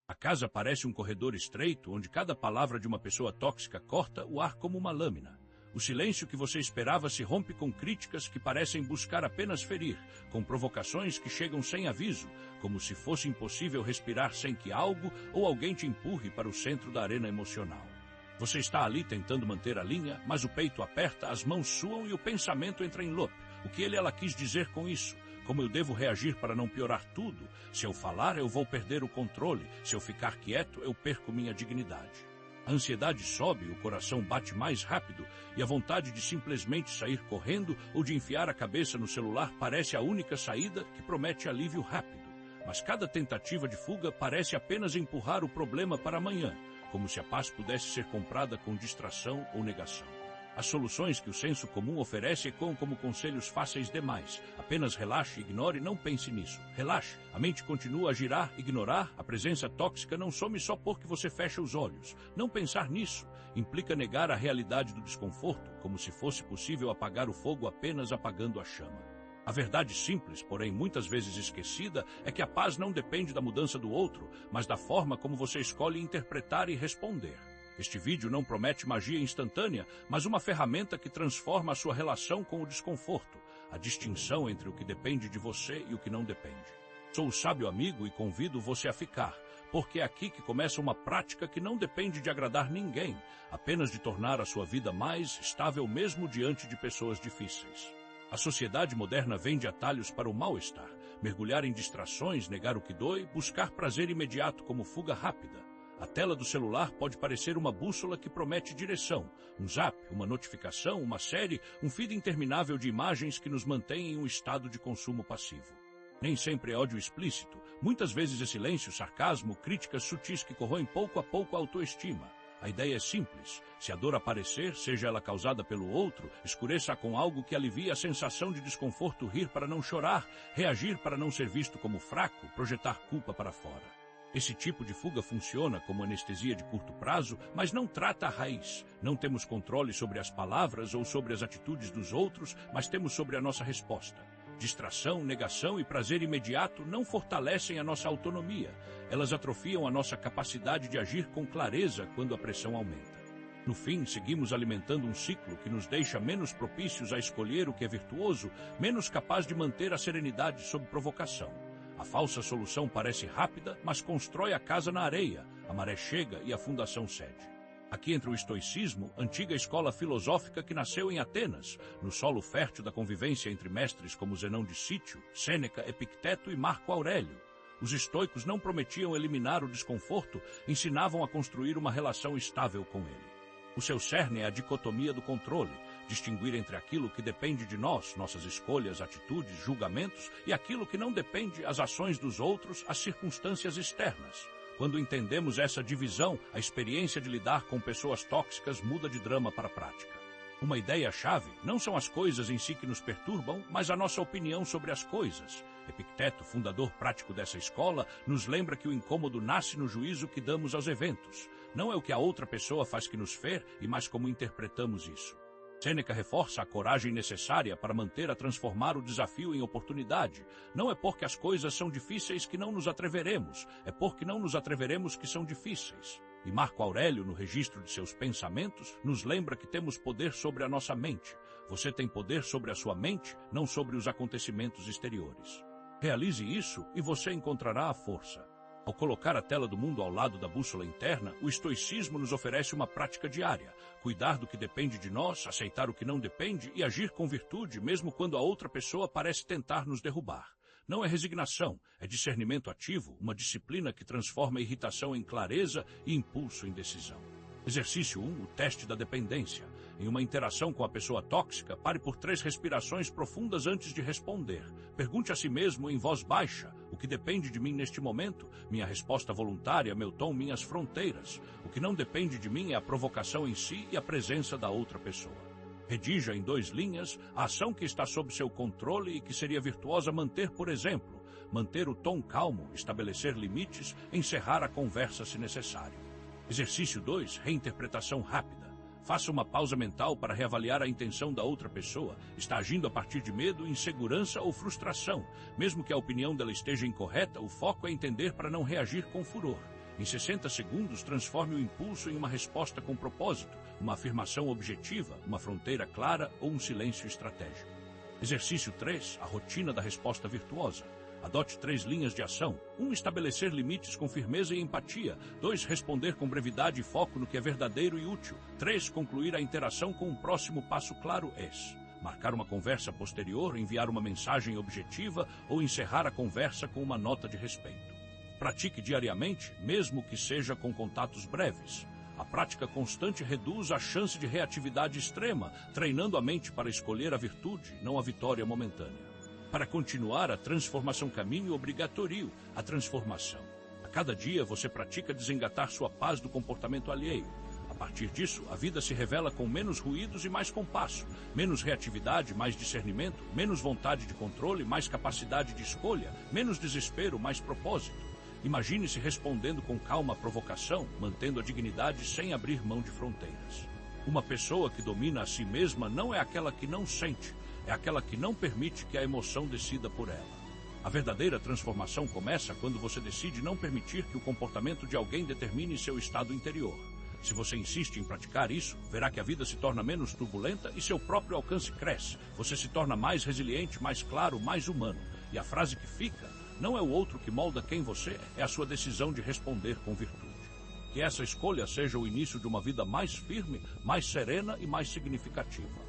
A casa parece um corredor estreito, onde cada palavra de uma pessoa tóxica corta o ar como uma lâmina. O silêncio que você esperava se rompe com críticas que parecem buscar apenas ferir, com provocações que chegam sem aviso, como se fosse impossível respirar sem que algo ou alguém te empurre para o centro da arena emocional. Você está ali tentando manter a linha, mas o peito aperta, as mãos suam e o pensamento entra em loop. O que ela quis dizer com isso? Como eu devo reagir para não piorar tudo? Se eu falar, eu vou perder o controle. Se eu ficar quieto, eu perco minha dignidade. A ansiedade sobe, o coração bate mais rápido e a vontade de simplesmente sair correndo ou de enfiar a cabeça no celular parece a única saída que promete alívio rápido. Mas cada tentativa de fuga parece apenas empurrar o problema para amanhã, como se a paz pudesse ser comprada com distração ou negação. As soluções que o senso comum oferece ecoam como conselhos fáceis demais. Apenas relaxe, ignore, não pense nisso. Relaxe, a mente continua a girar, ignorar, a presença tóxica não some só porque você fecha os olhos. Não pensar nisso implica negar a realidade do desconforto, como se fosse possível apagar o fogo apenas apagando a chama. A verdade simples, porém muitas vezes esquecida, é que a paz não depende da mudança do outro, mas da forma como você escolhe interpretar e responder. Este vídeo não promete magia instantânea, mas uma ferramenta que transforma a sua relação com o desconforto, a distinção entre o que depende de você e o que não depende. Sou o sábio amigo e convido você a ficar, porque é aqui que começa uma prática que não depende de agradar ninguém, apenas de tornar a sua vida mais estável mesmo diante de pessoas difíceis. A sociedade moderna vende atalhos para o mal-estar, mergulhar em distrações, negar o que dói, buscar prazer imediato como fuga rápida. A tela do celular pode parecer uma bússola que promete direção, um zap, uma notificação, uma série, um feed interminável de imagens que nos mantém em um estado de consumo passivo. Nem sempre é ódio explícito, muitas vezes é silêncio, sarcasmo, críticas sutis que corroem pouco a pouco a autoestima. A ideia é simples. Se a dor aparecer, seja ela causada pelo outro, escureça com algo que alivie a sensação de desconforto, rir para não chorar, reagir para não ser visto como fraco, projetar culpa para fora. Esse tipo de fuga funciona como anestesia de curto prazo, mas não trata a raiz. Não temos controle sobre as palavras ou sobre as atitudes dos outros, mas temos sobre a nossa resposta. Distração, negação e prazer imediato não fortalecem a nossa autonomia. Elas atrofiam a nossa capacidade de agir com clareza quando a pressão aumenta. No fim, seguimos alimentando um ciclo que nos deixa menos propícios a escolher o que é virtuoso, menos capaz de manter a serenidade sob provocação. A falsa solução parece rápida, mas constrói a casa na areia. A maré chega e a fundação cede. Aqui entra o estoicismo, antiga escola filosófica que nasceu em Atenas, no solo fértil da convivência entre mestres como Zenão de Cítio, Sêneca, Epicteto e Marco Aurélio. Os estoicos não prometiam eliminar o desconforto, ensinavam a construir uma relação estável com ele. O seu cerne é a dicotomia do controle, distinguir entre aquilo que depende de nós, nossas escolhas, atitudes, julgamentos, e aquilo que não depende, as ações dos outros, as circunstâncias externas. Quando entendemos essa divisão, a experiência de lidar com pessoas tóxicas muda de drama para prática. Uma ideia-chave não são as coisas em si que nos perturbam, mas a nossa opinião sobre as coisas. Epicteto, fundador prático dessa escola, nos lembra que o incômodo nasce no juízo que damos aos eventos. Não é o que a outra pessoa faz que nos fere, e mais como interpretamos isso. Sêneca reforça a coragem necessária para manter a transformar o desafio em oportunidade. Não é porque as coisas são difíceis que não nos atreveremos, é porque não nos atreveremos que são difíceis. E Marco Aurélio, no registro de seus pensamentos, nos lembra que temos poder sobre a nossa mente. Você tem poder sobre a sua mente, não sobre os acontecimentos exteriores. Realize isso e você encontrará a força. Ao colocar a tela do mundo ao lado da bússola interna, o estoicismo nos oferece uma prática diária. Cuidar do que depende de nós, aceitar o que não depende e agir com virtude, mesmo quando a outra pessoa parece tentar nos derrubar. Não é resignação, é discernimento ativo, uma disciplina que transforma a irritação em clareza e impulso em decisão. Exercício 1, o teste da dependência. Em uma interação com a pessoa tóxica, pare por 3 respirações profundas antes de responder. Pergunte a si mesmo em voz baixa: o que depende de mim neste momento? Minha resposta voluntária, meu tom, minhas fronteiras. O que não depende de mim é a provocação em si e a presença da outra pessoa. Redija em 2 linhas a ação que está sob seu controle e que seria virtuosa manter, por exemplo, manter o tom calmo, estabelecer limites, encerrar a conversa se necessário. Exercício 2, reinterpretação rápida. Faça uma pausa mental para reavaliar a intenção da outra pessoa. Está agindo a partir de medo, insegurança ou frustração. Mesmo que a opinião dela esteja incorreta, o foco é entender para não reagir com furor. Em 60 segundos, transforme o impulso em uma resposta com propósito, uma afirmação objetiva, uma fronteira clara ou um silêncio estratégico. Exercício 3, a rotina da resposta virtuosa. Adote 3 linhas de ação. 1. Estabelecer limites com firmeza e empatia. 2. Responder com brevidade e foco no que é verdadeiro e útil. 3. Concluir a interação com um próximo passo claro marcar uma conversa posterior, enviar uma mensagem objetiva ou encerrar a conversa com uma nota de respeito. Pratique diariamente, mesmo que seja com contatos breves. A prática constante reduz a chance de reatividade extrema, treinando a mente para escolher a virtude, não a vitória momentânea. Para continuar, a transformação caminho obrigatório, a transformação. A cada dia você pratica desengatar sua paz do comportamento alheio. A partir disso, a vida se revela com menos ruídos e mais compasso, menos reatividade, mais discernimento, menos vontade de controle, mais capacidade de escolha, menos desespero, mais propósito. Imagine-se respondendo com calma à provocação, mantendo a dignidade sem abrir mão de fronteiras. Uma pessoa que domina a si mesma não é aquela que não sente, é aquela que não permite que a emoção decida por ela. A verdadeira transformação começa quando você decide não permitir que o comportamento de alguém determine seu estado interior. Se você insiste em praticar isso, verá que a vida se torna menos turbulenta e seu próprio alcance cresce. Você se torna mais resiliente, mais claro, mais humano. E a frase que fica: não é o outro que molda quem você é a sua decisão de responder com virtude. Que essa escolha seja o início de uma vida mais firme, mais serena e mais significativa.